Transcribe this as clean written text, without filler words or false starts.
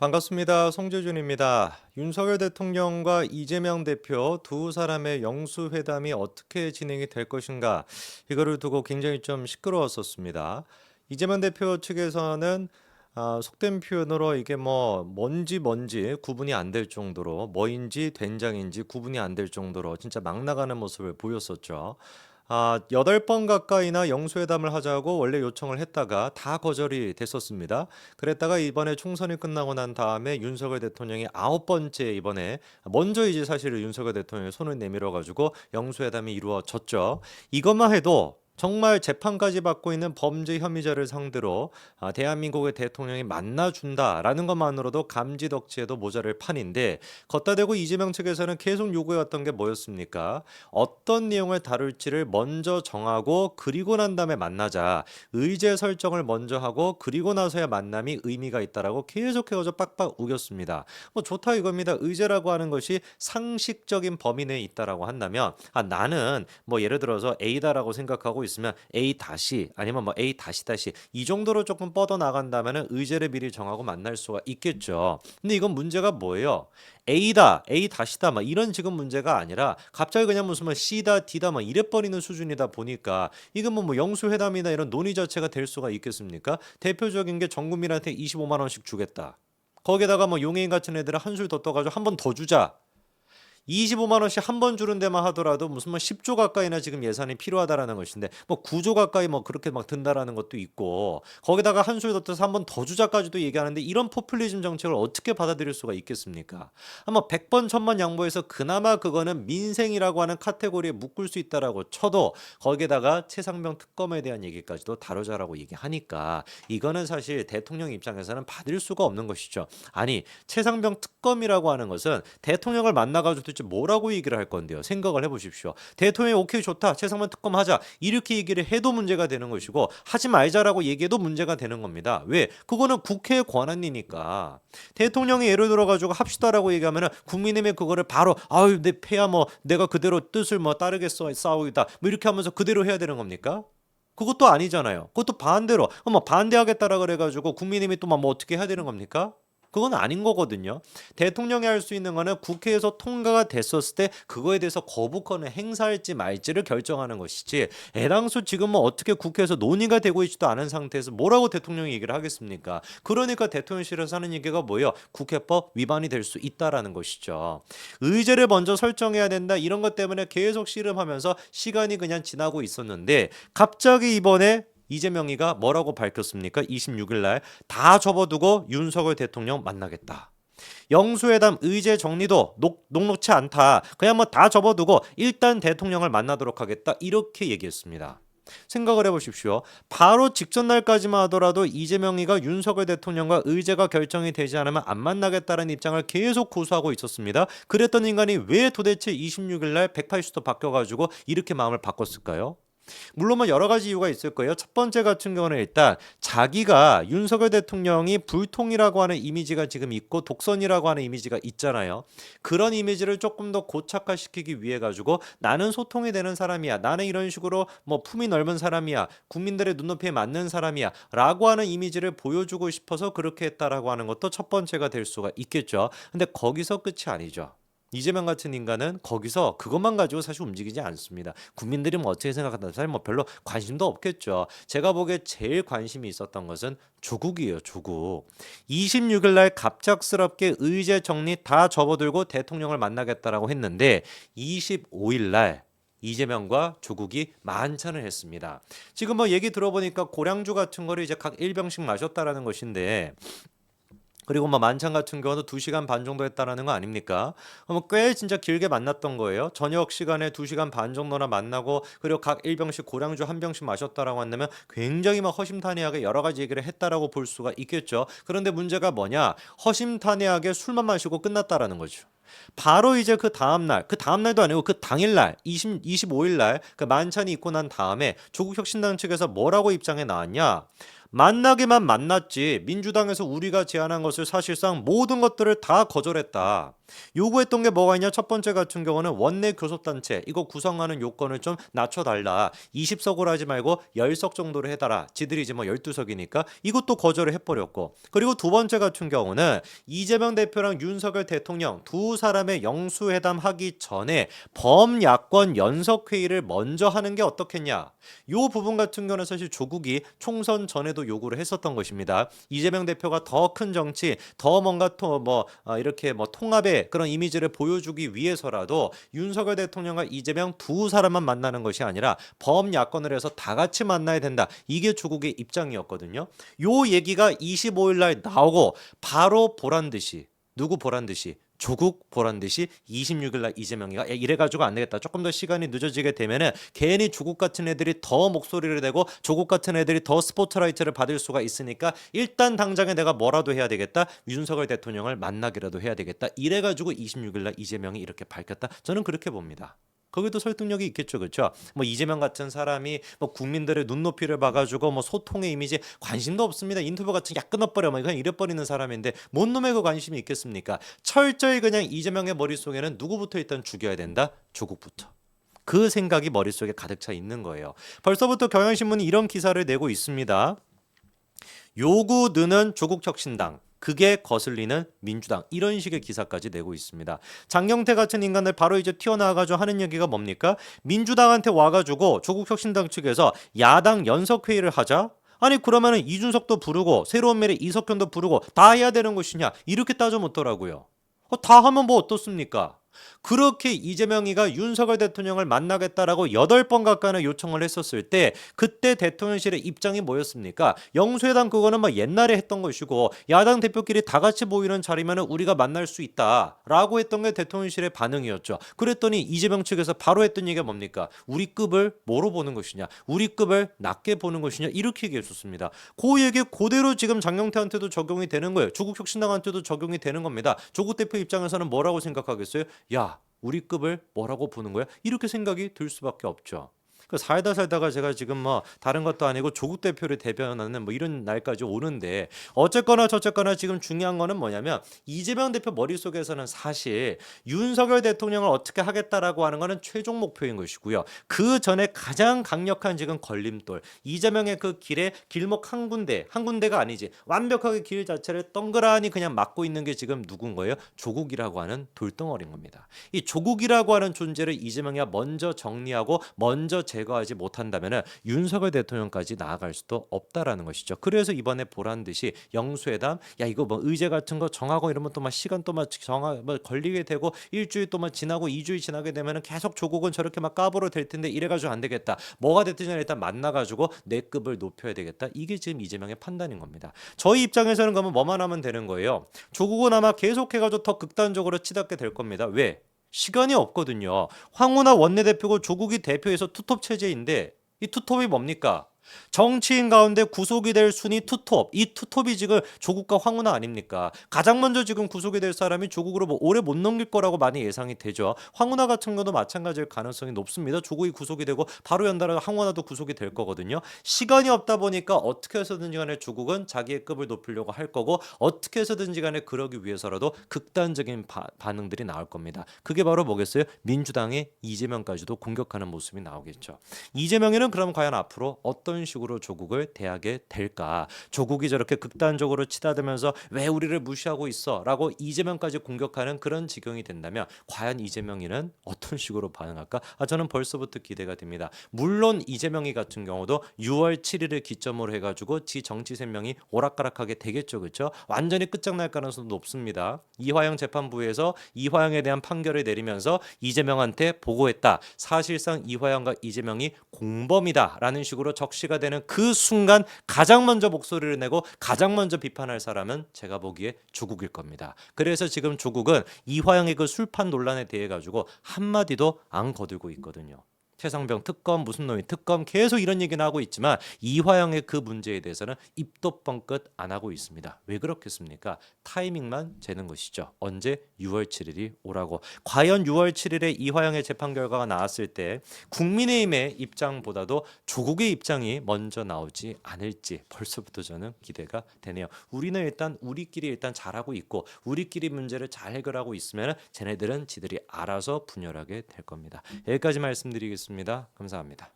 반갑습니다. 송재준입니다. 윤석열 대통령과 이재명 대표 두 사람의 영수회담이 어떻게 진행이 될 것인가, 이거를 두고 굉장히 좀 시끄러웠었습니다. 이재명 대표 측에서는 속된 표현으로 이게 뭔지 구분이 안 될 정도로, 뭐인지 된장인지 구분이 안 될 정도로 진짜 막 나가는 모습을 보였었죠. 8번 가까이나 영수회담을 하자고 원래 요청을 했다가 다 거절이 됐었습니다. 그랬다가 이번에 총선이 끝나고 난 다음에 윤석열 대통령이 9번째, 이번에 먼저 이제 사실은 윤석열 대통령이 손을 내밀어 가지고 영수회담이 이루어졌죠. 이것만 해도 정말 재판까지 받고 있는 범죄 혐의자를 상대로 대한민국의 대통령이 만나준다라는 것만으로도 감지덕지에도 모자랄 판인데, 걷다 대고 이재명 측에서는 계속 요구해왔던 게 뭐였습니까? 어떤 내용을 다룰지를 먼저 정하고 그리고 난 다음에 만나자. 의제 설정을 먼저 하고 그리고 나서야 만남이 의미가 있다라고 계속해서 빡빡 우겼습니다. 뭐 좋다 이겁니다. 의제라고 하는 것이 상식적인 범위 내에 있다라고 한다면, 나는 뭐 예를 들어서 A다라고 생각하고 있으면 A 다시 아니면 뭐 A 다시 다시 이 정도로 조금 뻗어 나간다면은 의제를 미리 정하고 만날 수가 있겠죠. 근데 이건 문제가 뭐예요? A다, A 다시다, 막 이런 지금 문제가 아니라 갑자기 그냥 무슨 뭐 C다, D다, 막 이래 버리는 수준이다 보니까 이건 뭐 영수회담이나 이런 논의 자체가 될 수가 있겠습니까? 대표적인 게 전 국민한테 25만 원씩 주겠다. 거기에다가 뭐 용해인 같은 애들은 한술 더 떠가지고 한 번 더 주자. 25만 원씩 한 번 주는 데만 하더라도 무슨 뭐 10조 가까이나 지금 예산이 필요하다라는 것인데, 뭐 9조 가까이 뭐 그렇게 막 든다라는 것도 있고, 거기다가 한술 더 떠서 한 번 더 주자까지도 얘기하는데, 이런 포퓰리즘 정책을 어떻게 받아들일 수가 있겠습니까? 아마 100번 천만 양보해서 그나마 그거는 민생이라고 하는 카테고리에 묶을 수 있다라고 쳐도, 거기에다가 최상병 특검에 대한 얘기까지도 다루자라고 얘기하니까 이거는 사실 대통령 입장에서는 받을 수가 없는 것이죠. 아니, 최상병 특검이라고 하는 것은 대통령을 만나가지고 도대체 뭐라고 얘기를 할 건데요. 생각을 해보십시오. 대통령이 오케이 좋다, 최상병 특검 하자, 이렇게 얘기를 해도 문제가 되는 것이고, 하지 말자라고 얘기해도 문제가 되는 겁니다. 왜? 그거는 국회의 권한이니까. 대통령이 예를 들어가지고 합시다라고 얘기하면은 국민의힘이 그거를 바로 아유 내 패야, 뭐 내가 그대로 뜻을 뭐 따르겠어 싸우겠다, 뭐 이렇게 하면서 그대로 해야 되는 겁니까? 그것도 아니잖아요. 그것도 반대로 뭐 반대하겠다라 그래가지고 국민의힘이 또 뭐 어떻게 해야 되는 겁니까? 그건 아닌 거거든요. 대통령이 할 수 있는 거는 국회에서 통과가 됐었을 때 그거에 대해서 거부권을 행사할지 말지를 결정하는 것이지, 애당초 지금 뭐 어떻게 국회에서 논의가 되고 있지도 않은 상태에서 뭐라고 대통령이 얘기를 하겠습니까? 그러니까 대통령실에서 하는 얘기가 뭐예요? 국회법 위반이 될 수 있다라는 것이죠. 의제를 먼저 설정해야 된다, 이런 것 때문에 계속 씨름하면서 시간이 그냥 지나고 있었는데, 갑자기 이번에 이재명이가 뭐라고 밝혔습니까? 26일 날 다 접어두고 윤석열 대통령 만나겠다. 영수회담 의제 정리도 녹록치 않다. 그냥 뭐 다 접어두고 일단 대통령을 만나도록 하겠다, 이렇게 얘기했습니다. 생각을 해보십시오. 바로 직전 날까지만 하더라도 이재명이가 윤석열 대통령과 의제가 결정이 되지 않으면 안 만나겠다는 입장을 계속 고수하고 있었습니다. 그랬던 인간이 왜 도대체 26일 날 180도 바뀌어가지고 이렇게 마음을 바꿨을까요? 물론 뭐 여러 가지 이유가 있을 거예요. 첫 번째 같은 경우는 일단 자기가 윤석열 대통령이 불통이라고 하는 이미지가 지금 있고 독선이라고 하는 이미지가 있잖아요. 그런 이미지를 조금 더 고착화시키기 위해 가지고 나는 소통이 되는 사람이야, 나는 이런 식으로 뭐 품이 넓은 사람이야, 국민들의 눈높이에 맞는 사람이야 라고 하는 이미지를 보여주고 싶어서 그렇게 했다라고 하는 것도 첫 번째가 될 수가 있겠죠. 근데 거기서 끝이 아니죠. 이재명 같은 인간은 거기서 그것만 가지고 사실 움직이지 않습니다. 국민들이 뭐 어떻게 생각한다, 사실 뭐 별로 관심도 없겠죠. 제가 보기에 제일 관심이 있었던 것은 조국이에요, 조국. 26일 날 갑작스럽게 의제 정리 다 접어들고 대통령을 만나겠다라고 했는데, 25일 날 이재명과 조국이 만찬을 했습니다. 지금 뭐 얘기 들어보니까 고량주 같은 거를 이제 각 1병씩 마셨다라는 것인데, 그리고 뭐 만찬 같은 경우도 2시간 반 정도 했다라는 거 아닙니까? 꽤 진짜 길게 만났던 거예요. 저녁 시간에 2시간 반 정도나 만나고, 그리고 각 1병씩 고량주 한 병씩 마셨다라고 한다면 굉장히 막 허심탄회하게 여러 가지 얘기를 했다라고 볼 수가 있겠죠. 그런데 문제가 뭐냐? 허심탄회하게 술만 마시고 끝났다라는 거죠. 바로 이제 그 다음날, 그 다음날도 아니고 그 당일날 25일 날 그 만찬이 있고 난 다음에 조국혁신당 측에서 뭐라고 입장에 나왔냐? 만나기만 만났지 민주당에서 우리가 제안한 것을 사실상 모든 것들을 다 거절했다. 요구했던 게 뭐가 있냐? 첫 번째 같은 경우는 원내 교섭단체 이거 구성하는 요건을 좀 낮춰달라. 20석으로 하지 말고 10석 정도로 해달라. 지들이 이제 뭐 12석이니까 이것도 거절을 해버렸고, 그리고 두 번째 같은 경우는 이재명 대표랑 윤석열 대통령 두 사람의 영수회담 하기 전에 범야권 연석회의를 먼저 하는 게 어떻겠냐. 요 부분 같은 경우는 사실 조국이 총선 전에도 요구를 했었던 것입니다. 이재명 대표가 더 큰 정치, 더 뭔가 이렇게 뭐 통합의 그런 이미지를 보여주기 위해서라도 윤석열 대통령과 이재명 두 사람만 만나는 것이 아니라 범야권을 해서 다 같이 만나야 된다. 이게 조국의 입장이었거든요. 요 얘기가 25일 날 나오고 바로 보란 듯이, 누구 보란 듯이, 조국 보란 듯이 26일 날 이재명이가 이래가지고 안 되겠다. 조금 더 시간이 늦어지게 되면은 괜히 조국 같은 애들이 더 목소리를 내고 조국 같은 애들이 더 스포트라이트를 받을 수가 있으니까 일단 당장에 내가 뭐라도 해야 되겠다. 윤석열 대통령을 만나기라도 해야 되겠다. 이래가지고 26일 날 이재명이 이렇게 밝혔다. 저는 그렇게 봅니다. 거기도 설득력이 있겠죠, 그렇죠? 뭐 이재명 같은 사람이 뭐 국민들의 눈높이를 봐가지고 뭐 소통의 이미지 관심도 없습니다. 인터뷰 같은 게 끊어버려, 뭐 그냥 이래버리는 사람인데 뭔 놈의 그 관심이 있겠습니까? 철저히 그냥 이재명의 머릿속에는 누구부터 일단 죽여야 된다? 조국부터. 그 생각이 머릿속에 가득 차 있는 거예요. 벌써부터 경향신문이 이런 기사를 내고 있습니다. 요구 느는 조국혁신당, 그게 거슬리는 민주당, 이런 식의 기사까지 내고 있습니다. 장경태 같은 인간들 바로 이제 튀어나와가지고 하는 얘기가 뭡니까? 민주당한테 와가지고 조국혁신당 측에서 야당 연석회의를 하자. 아니 그러면은 이준석도 부르고 새로운 미래 이석현도 부르고 다 해야 되는 것이냐, 이렇게 따져 묻더라고요. 다 하면 뭐 어떻습니까? 그렇게 이재명이가 윤석열 대통령을 만나겠다라고 8번 가까이나 요청을 했었을 때 그때 대통령실의 입장이 뭐였습니까? 영수회담 그거는 막 옛날에 했던 것이고 야당 대표끼리 다 같이 모이는 자리면 우리가 만날 수 있다라고 했던 게 대통령실의 반응이었죠. 그랬더니 이재명 측에서 바로 했던 얘기가 뭡니까? 우리 급을 뭐로 보는 것이냐? 우리 급을 낮게 보는 것이냐? 이렇게 얘기했었습니다. 그 얘기 그대로 지금 장경태한테도 적용이 되는 거예요. 조국혁신당한테도 적용이 되는 겁니다. 조국 대표 입장에서는 뭐라고 생각하겠어요? 야, 우리 급을 뭐라고 보는 거야? 이렇게 생각이 들 수밖에 없죠. 살다가 제가 지금 뭐 다른 것도 아니고 조국 대표를 대변하는 뭐 이런 날까지 오는데, 어쨌거나 저쨌거나 지금 중요한 거는 뭐냐면 이재명 대표 머릿속에서는 사실 윤석열 대통령을 어떻게 하겠다라고 하는 거는 최종 목표인 것이고요. 그 전에 가장 강력한 지금 걸림돌, 이재명의 그 길에 길목 한 군데가 아니지 완벽하게 길 자체를 동그라니 그냥 막고 있는 게 지금 누군 거예요? 조국이라고 하는 돌덩어리인 겁니다. 이 조국이라고 하는 존재를 이재명이 먼저 정리하고 먼저 제거하지 못한다면 윤석열 대통령까지 나아갈 수도 없다라는 것이죠. 그래서 이번에 보란 듯이 영수회담, 야 이거 뭐 의제 같은 거 정하고 이러면 또 막 시간 또 막 걸리게 되고 일주일 또 막 지나고 2주일 지나게 되면은 계속 조국은 저렇게 막 까불어 될 텐데 이래가지고 안 되겠다. 뭐가 됐든 간에 일단 만나가지고 내 급을 높여야 되겠다. 이게 지금 이재명의 판단인 겁니다. 저희 입장에서는 그러면 뭐만 하면 되는 거예요. 조국은 아마 계속해가지고 더 극단적으로 치닫게 될 겁니다. 왜? 시간이 없거든요. 황운하 원내대표고 조국이 대표에서 투톱 체제인데 이 투톱이 뭡니까? 정치인 가운데 구속이 될 순위 투톱, 이 투톱이 지금 조국과 황운하 아닙니까? 가장 먼저 지금 구속이 될 사람이 조국으로 뭐 오래 못 넘길 거라고 많이 예상이 되죠. 황운하 같은 것도 마찬가지일 가능성이 높습니다. 조국이 구속이 되고 바로 연달아 황운하도 구속이 될 거거든요. 시간이 없다 보니까 어떻게 해서든지 간에 조국은 자기의 급을 높이려고 할 거고 어떻게 해서든지 간에 그러기 위해서라도 극단적인 반응들이 나올 겁니다. 그게 바로 뭐겠어요? 민주당의 이재명까지도 공격하는 모습이 나오겠죠. 이재명이는 그럼 과연 앞으로 어떤 식으로 조국을 대하게 될까? 조국이 저렇게 극단적으로 치닫으면서 왜 우리를 무시하고 있어? 라고 이재명까지 공격하는 그런 지경이 된다면 과연 이재명이는 어떤 식으로 반응할까? 저는 벌써부터 기대가 됩니다. 물론 이재명이 같은 경우도 6월 7일을 기점으로 해가지고 지 정치 생명이 오락가락하게 되겠죠. 그렇죠? 완전히 끝장날 가능성도 높습니다. 이화영 재판부에서 이화영에 대한 판결을 내리면서 이재명한테 보고했다. 사실상 이화영과 이재명이 공범이다라는 식으로 적시가 되는 그 순간 가장 먼저 목소리를 내고 가장 먼저 비판할 사람은 제가 보기에 조국일 겁니다. 그래서 지금 조국은 이화영의 그 술판 논란에 대해 가지고 한마디도 안 거들고 있거든요. 최상병 특검 무슨 노인 특검 계속 이런 얘기는 하고 있지만 이화영의 그 문제에 대해서는 입도 뻥끗 안 하고 있습니다. 왜 그렇겠습니까? 타이밍만 재는 것이죠. 언제 6월 7일이 오라고. 과연 6월 7일에 이화영의 재판 결과가 나왔을 때 국민의힘의 입장보다도 조국의 입장이 먼저 나오지 않을지 벌써부터 저는 기대가 되네요. 우리는 일단 우리끼리 일단 잘하고 있고 우리끼리 문제를 잘 해결하고 있으면 쟤네들은 지들이 알아서 분열하게 될 겁니다. 여기까지 말씀드리겠습니다. 감사합니다.